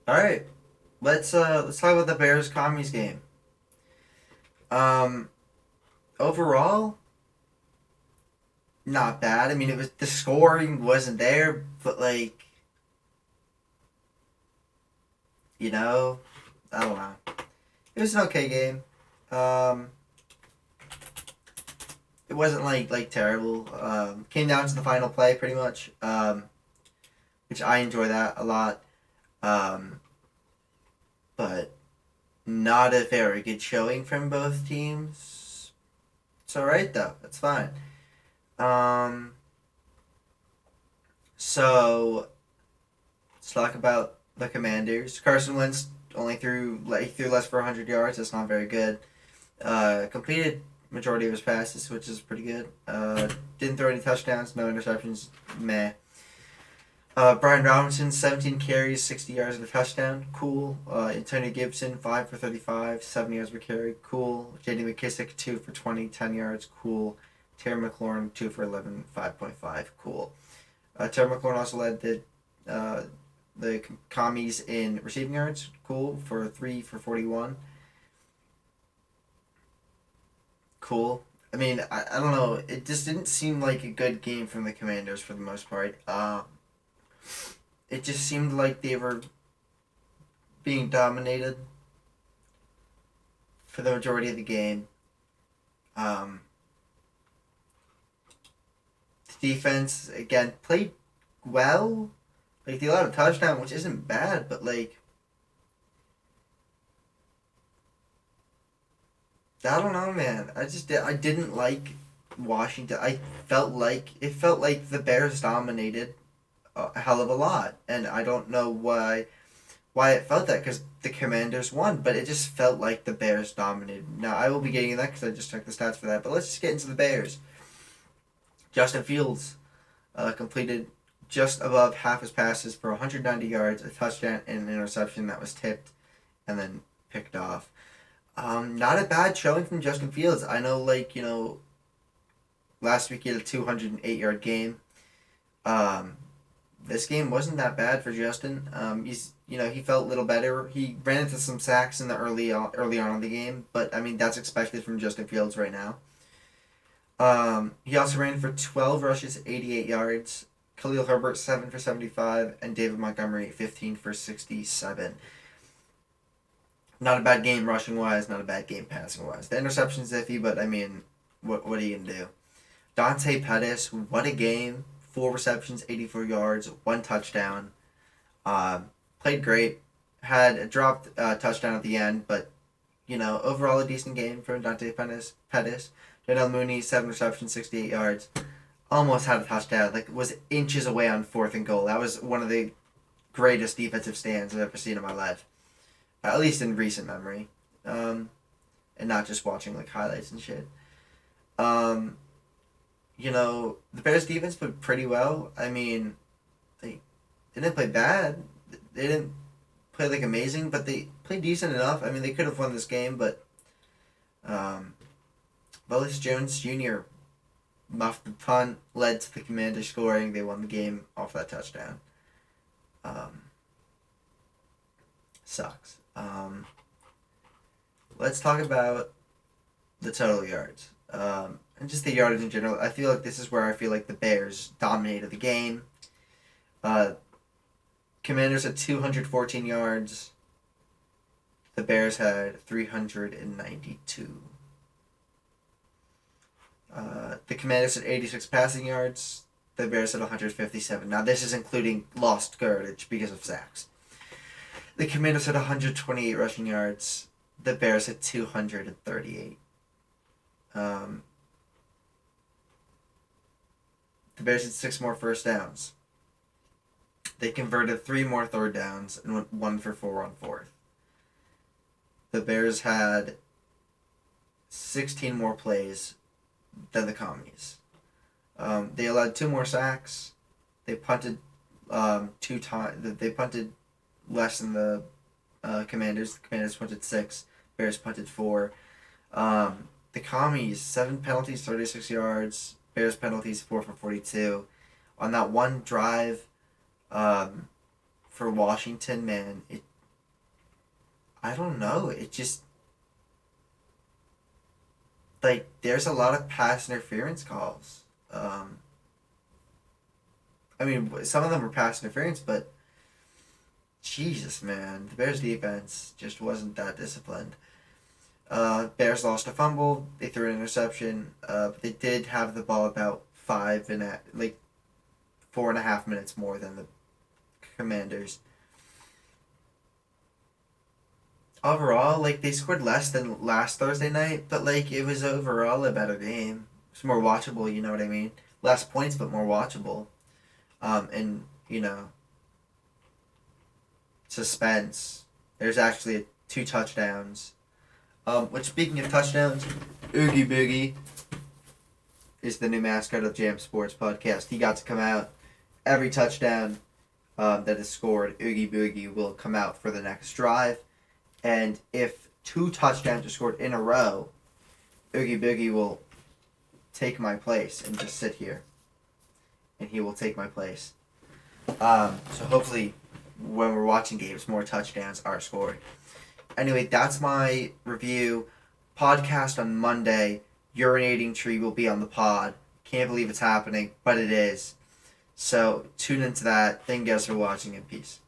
All right, let's talk about the Bears Commies game. Um, Overall, not bad. I mean, it was the scoring wasn't there, but you know, I don't know. It was an okay game. Um, it wasn't like terrible. Came down to the final play pretty much. Which I enjoy that a lot. Um, but not a very good showing from both teams. It's all right though. It's fine. Um, so let's talk about the Commanders. Carson Wentz only threw less for 100 yards. That's not very good. Completed majority of his passes, which is pretty good. Didn't throw any touchdowns, no interceptions. Meh. Brian Robinson, 17 carries, 60 yards and a touchdown. Cool. Antonio Gibson, 5 for 35, 7 yards per carry. Cool. J.D. McKissick, 2 for 20, 10 yards. Cool. Terry McLaurin, 2 for 11, 5.5. Cool. Terry McLaurin also led the commies in receiving yards. Cool. For 3 for 41. Cool. I mean, I don't know. It just didn't seem like a good game from the Commanders for the most part. It just seemed like they were being dominated for the majority of the game. Um, the defense again played well. Like they allowed a touchdown, which isn't bad, but I don't know, man. I didn't like Washington. It felt like the Bears dominated a hell of a lot, and I don't know why it felt that because the Commanders won, but it just felt like the Bears dominated. Now I will be getting that because I just checked the stats for that, but let's just get into the Bears. Justin Fields completed just above half his passes for 190 yards, a touchdown, and an interception that was tipped and then picked off. Not a bad showing from Justin Fields. I know, last week he had a 208-yard game. Um, this game wasn't that bad for Justin. He felt a little better. He ran into some sacks in the early on in the game, but I mean that's expected from Justin Fields right now. He also ran for 12 rushes, 88 yards. Khalil Herbert 7 for 75, and David Montgomery 15 for 67. Not a bad game rushing wise, not a bad game passing wise. The interception's iffy, but I mean, what are you gonna do? Dante Pettis, what a game! 4 receptions, 84 yards, 1 touchdown. Played great. Had a dropped touchdown at the end, but overall a decent game from Dante Pettis. Janelle Mooney, 7 receptions, 68 yards. Almost had a touchdown. Like was inches away on 4th and goal. That was one of the greatest defensive stands I've ever seen in my life, at least in recent memory, and not just watching like highlights and shit. Um, the Bears defense played pretty well. I mean, they didn't play bad. They didn't play like amazing, but they played decent enough. I mean, they could have won this game, but um, Velus Jones Jr. muffed the punt, led to the Commanders scoring. They won the game off that touchdown. Um, Sucks. Let's talk about the total yards. And just the yardage in general. I feel like this is where I feel like the Bears dominated the game. Uh, Commanders had 214 yards. The Bears had 392. The Commanders had 86 passing yards. The Bears had 157. Now, this is including lost yardage because of sacks. The Commanders had 128 rushing yards. The Bears had 238. Um, the Bears had 6 more first downs. They converted 3 more third downs and went 1 for 4 on fourth. The Bears had 16 more plays than the Commies. They allowed 2 more sacks. They punted 2 times. They punted less than the Commanders. The Commanders punted 6. Bears punted 4. The Commies 7 penalties, 36 yards. Bears penalties 4 for 42. On that one drive, for Washington, man, I don't know. It just, like, there's a lot of pass interference calls. I mean, some of them were pass interference, but Jesus, man, the Bears defense just wasn't that disciplined. Bears lost a fumble. They threw an interception. But they did have the ball about 4.5 minutes more than the Commanders. Overall, like, they scored less than last Thursday night, but, like, it was overall a better game. It's more watchable, you know what I mean? Less points, but more watchable. And, suspense. There's actually two touchdowns. Which, speaking of touchdowns, Oogie Boogie is the new mascot of JAMSports Podcast. He got to come out. Every touchdown that is scored, Oogie Boogie will come out for the next drive. And if 2 touchdowns are scored in a row, Oogie Boogie will take my place and just sit here. And he will take my place. So hopefully, when we're watching games, more touchdowns are scored. Anyway, that's my review. Podcast on Monday. Urinating Tree will be on the pod. Can't believe it's happening, but it is. So tune into that. Thank you guys for watching, and peace.